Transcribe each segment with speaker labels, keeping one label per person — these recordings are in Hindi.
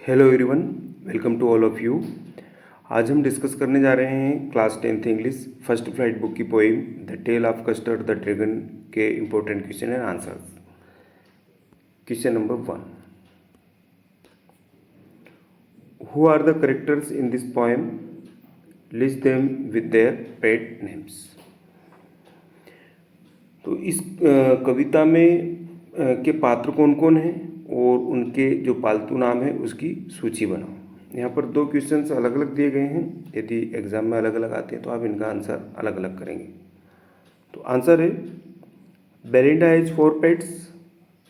Speaker 1: Hello everyone, welcome to all of you. आज हम डिस्कस करने जा रहे हैं class 10th English first flight book की poem the tale of custard the dragon के important question and answers. Question number 1, who are the characters in this poem, list them with their pet names. तो इस कविता में के पात्र कौन कौन हैं और उनके जो पालतू नाम है उसकी सूची बनाओ। यहाँ पर दो क्वेश्चंस अलग अलग दिए गए हैं। यदि एग्जाम में अलग अलग आते हैं तो आप इनका आंसर अलग अलग करेंगे। तो आंसर है Belinda has 4 pets,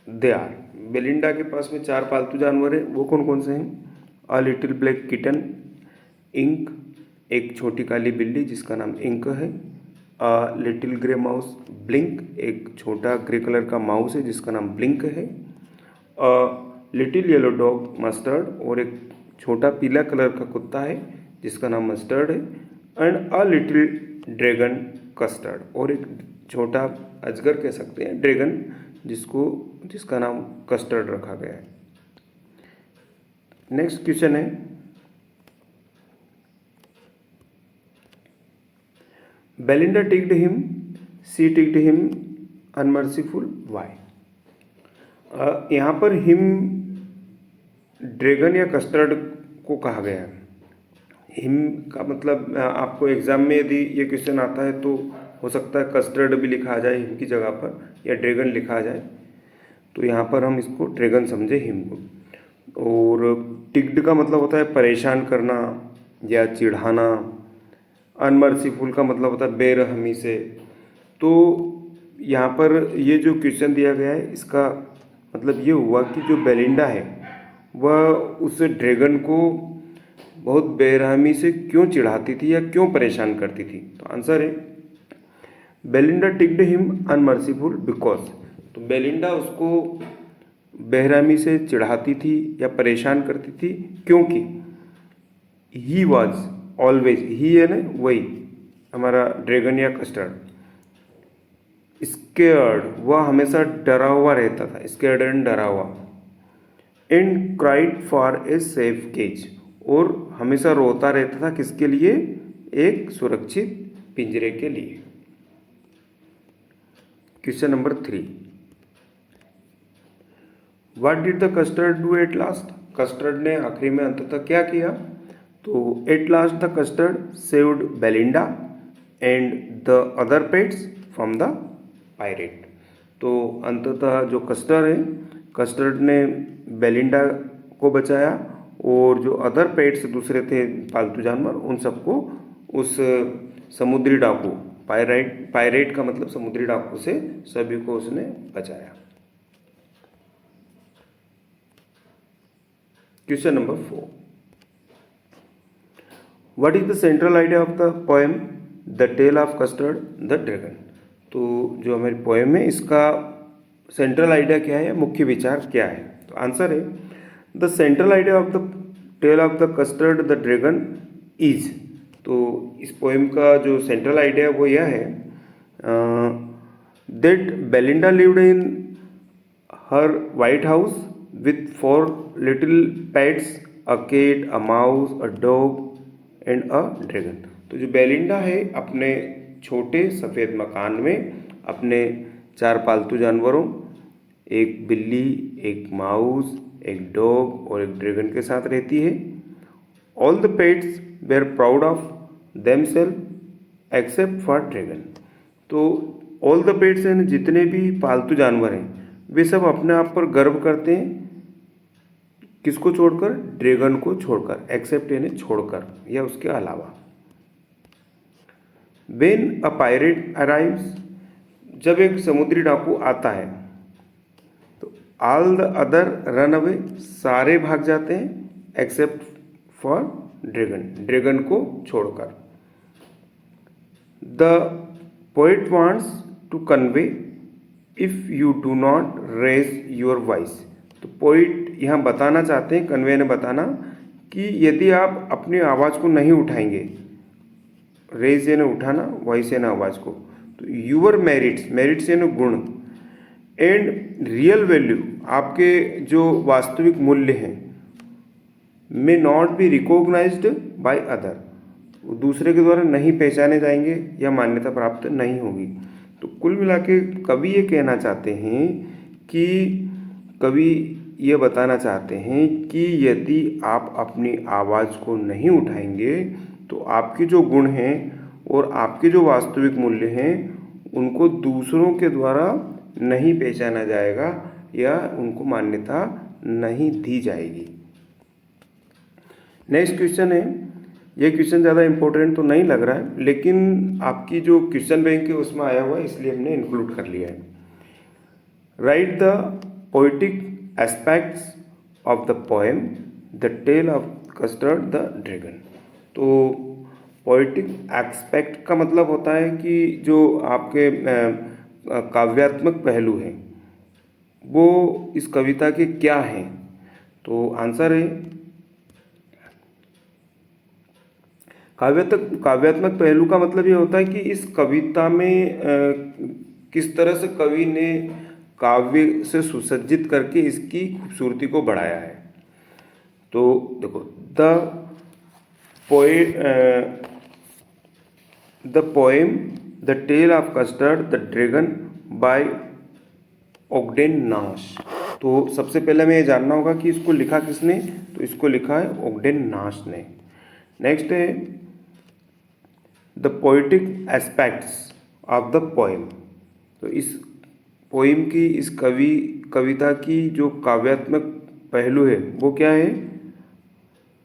Speaker 1: they are. Belinda के पास में 4 पालतू जानवर हैं। वो कौन कौन से हैं? A little black kitten, Ink, एक छोटी काली बिल्ली जिसका नाम इंक है। A little grey mouse, Blink, एक छोटा ग्रे कलर का माउस है जिसका नाम ब्लिंक है। A little yellow dog, mustard, और एक छोटा पीला कलर का कुत्ता है जिसका नाम मस्टर्ड है। And a little dragon, custard, और एक छोटा अजगर कह सकते हैं, ड्रैगन, जिसका नाम कस्टर्ड रखा गया है। नेक्स्ट क्वेश्चन है, बेलिंडा टिक्ड हिम, सी टिक्ड हिम अनमर्सीफुल, वाई। यहाँ पर हिम ड्रैगन या कस्टर्ड को कहा गया है। हिम का मतलब आपको एग्जाम में यदि ये क्वेश्चन आता है तो हो सकता है कस्टर्ड भी लिखा आ जाए हिम की जगह पर, या ड्रैगन लिखा आ जाए। तो यहाँ पर हम इसको ड्रैगन समझे हिम को। और टिक्ड का मतलब होता है परेशान करना या चिढ़ाना। अनमर्सीफुल का मतलब होता है बेरहमी से। तो यहाँ पर ये जो क्वेश्चन दिया गया है इसका मतलब ये हुआ कि जो बेलिंडा है वह उस ड्रैगन को बहुत बेरहमी से क्यों चिढ़ाती थी या क्यों परेशान करती थी। तो आंसर है बेलिंडा टिक्ड हिम अनमर्सीफुल बिकॉज। तो बेलिंडा उसको बेरहमी से चिढ़ाती थी या परेशान करती थी क्योंकि ही वॉज ऑलवेज, ही है ना वही हमारा ड्रैगन या कस्टर्ड, स्केयर्ड, वह हमेशा डरा हुआ रहता था, स्केयर्ड एंड डरा हुआ। And cried for a safe cage, और हमेशा रोता रहता था किसके लिए? एक सुरक्षित पिंजरे के लिए। Question number 3, what did the custard do at last. Custard ने आखिरी में अंततः क्या किया? तो at last the custard saved Belinda and the other pets from the pirate. तो अंततः जो कस्टर्ड ने बेलिंडा को बचाया और जो अदर पेट्स दूसरे थे पालतू जानवर उन सबको उस समुद्री डाकू, पायरेट का मतलब समुद्री डाकू से सभी को उसने बचाया। Question number 4, what is the central idea of the poem the tale of custard the dragon. तो जो हमारी पोएम है इसका सेंट्रल आइडिया क्या है, मुख्य विचार क्या है? तो आंसर है the central idea of the tale of the custard the dragon is. तो इस पोएम का जो सेंट्रल आइडिया वो यह है that Belinda lived in her white house with 4 little pets, a cat, a mouse, a dog and a dragon. तो जो बेलिंडा है अपने छोटे सफ़ेद मकान में अपने 4 पालतू जानवरों, एक बिल्ली, एक माउस, एक डॉग और एक ड्रैगन के साथ रहती है। All the pets were proud of themselves except for dragon. तो ऑल द पेट्स यानी जितने भी पालतू जानवर हैं वे सब अपने आप पर गर्व करते हैं, किसको छोड़कर? ड्रैगन को छोड़कर, एक्सेप्ट यानी छोड़कर या उसके अलावा। When a pirate arrives, जब एक समुद्री डाकू आता है तो all the other run away, सारे भाग जाते हैं एक्सेप्ट फॉर ड्रैगन, ड्रैगन को छोड़कर। The poet wants to convey if you do not raise your voice। तो पोइट यहाँ बताना चाहते हैं, कन्वे ने बताना कि यदि आप अपनी आवाज़ को नहीं उठाएंगे, रेज यानी उठाना, वॉइस यानी आवाज़ को, तो यूअर मेरिट्स यानी गुण, एंड रियल वैल्यू आपके जो वास्तविक मूल्य हैं may not be recognised by other, दूसरे के द्वारा नहीं पहचाने जाएंगे या मान्यता प्राप्त नहीं होगी। तो कुल मिला के कवि ये कहना चाहते हैं कि कवि ये बताना चाहते हैं कि यदि आप अपनी आवाज़ को नहीं उठाएंगे तो आपके जो गुण हैं और आपके जो वास्तविक मूल्य हैं उनको दूसरों के द्वारा नहीं पहचाना जाएगा या उनको मान्यता नहीं दी जाएगी। नेक्स्ट क्वेश्चन है, ये क्वेश्चन ज़्यादा इम्पोर्टेंट तो नहीं लग रहा है लेकिन आपकी जो क्वेश्चन बैंक है उसमें आया हुआ है इसलिए हमने इंक्लूड कर लिया है। Write the poetic aspects of the poem the tale of custard the dragon. तो पोइटिक एस्पेक्ट का मतलब होता है कि जो आपके काव्यात्मक पहलू हैं वो इस कविता के क्या हैं। तो आंसर है काव्यात्मक पहलू का मतलब ये होता है कि इस कविता में किस तरह से कवि ने काव्य से सुसज्जित करके इसकी खूबसूरती को बढ़ाया है। तो देखो the poem the tale of custard the dragon by Ogden Nash. तो सबसे पहले हमें ये जानना होगा कि इसको लिखा किसने, तो इसको लिखा है ओगडेन नाश ने। नेक्स्ट है the poetic aspects of the poem. तो इस पोएम की इस कविता की जो काव्यात्मक पहलू है वो क्या है,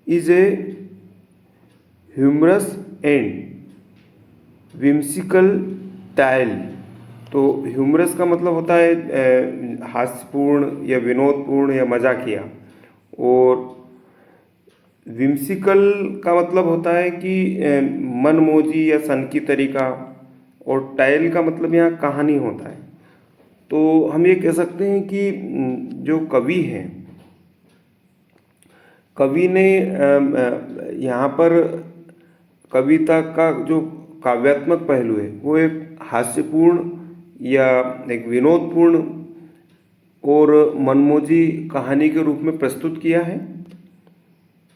Speaker 1: is a humorous and whimsical tale. तो ह्यूमरस का मतलब होता है हास्यपूर्ण या विनोदपूर्ण या मजाकिया, और विम्सिकल का मतलब होता है कि मनमोजी या सनकी तरीका, और टाइल का मतलब यहाँ कहानी होता है। तो हम ये कह सकते हैं कि जो कवि हैं, कवि ने यहाँ पर कविता का जो काव्यात्मक पहलू है वो एक हास्यपूर्ण या एक विनोदपूर्ण और मनमोजी कहानी के रूप में प्रस्तुत किया है।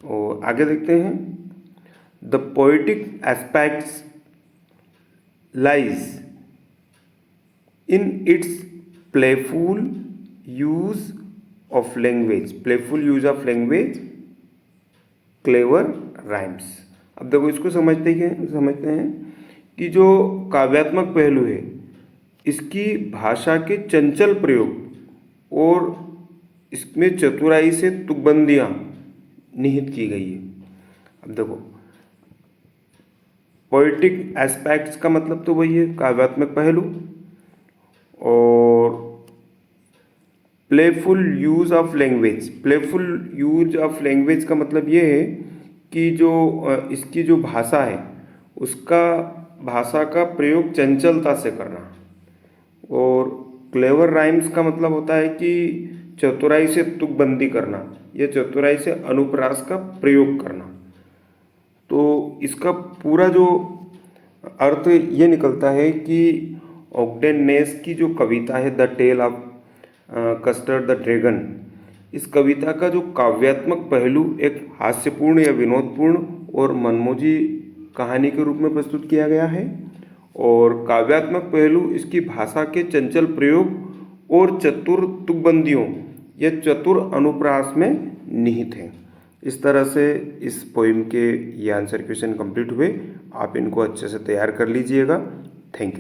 Speaker 1: और आगे देखते हैं, the poetic aspects lies in its playful use of language, clever rhymes. अब देखो इसको समझते हैं कि जो काव्यात्मक पहलू है इसकी भाषा के चंचल प्रयोग और इसमें चतुराई से तुकबंदियाँ निहित की गई है। अब देखो पोइटिक एस्पेक्ट्स का मतलब तो वही है काव्यात्मक पहलू, और प्लेफुल यूज ऑफ लैंग्वेज का मतलब ये है कि जो इसकी जो भाषा है उसका भाषा का प्रयोग चंचलता से करना, और क्लेवर राइम्स का मतलब होता है कि चतुराई से तुकबंदी करना या चतुराई से अनुप्रास का प्रयोग करना। तो इसका पूरा जो अर्थ ये निकलता है कि ओगडेन नेस की जो कविता है the tale of custard the dragon, इस कविता का जो काव्यात्मक पहलू एक हास्यपूर्ण या विनोदपूर्ण और मनमोजी कहानी के रूप में प्रस्तुत किया गया है, और काव्यात्मक पहलू इसकी भाषा के चंचल प्रयोग और चतुर तुकबंदियों या चतुर अनुप्रास में निहित हैं। इस तरह से इस पोइम के ये आंसर क्वेश्चन कंप्लीट हुए। आप इनको अच्छे से तैयार कर लीजिएगा। Thank you.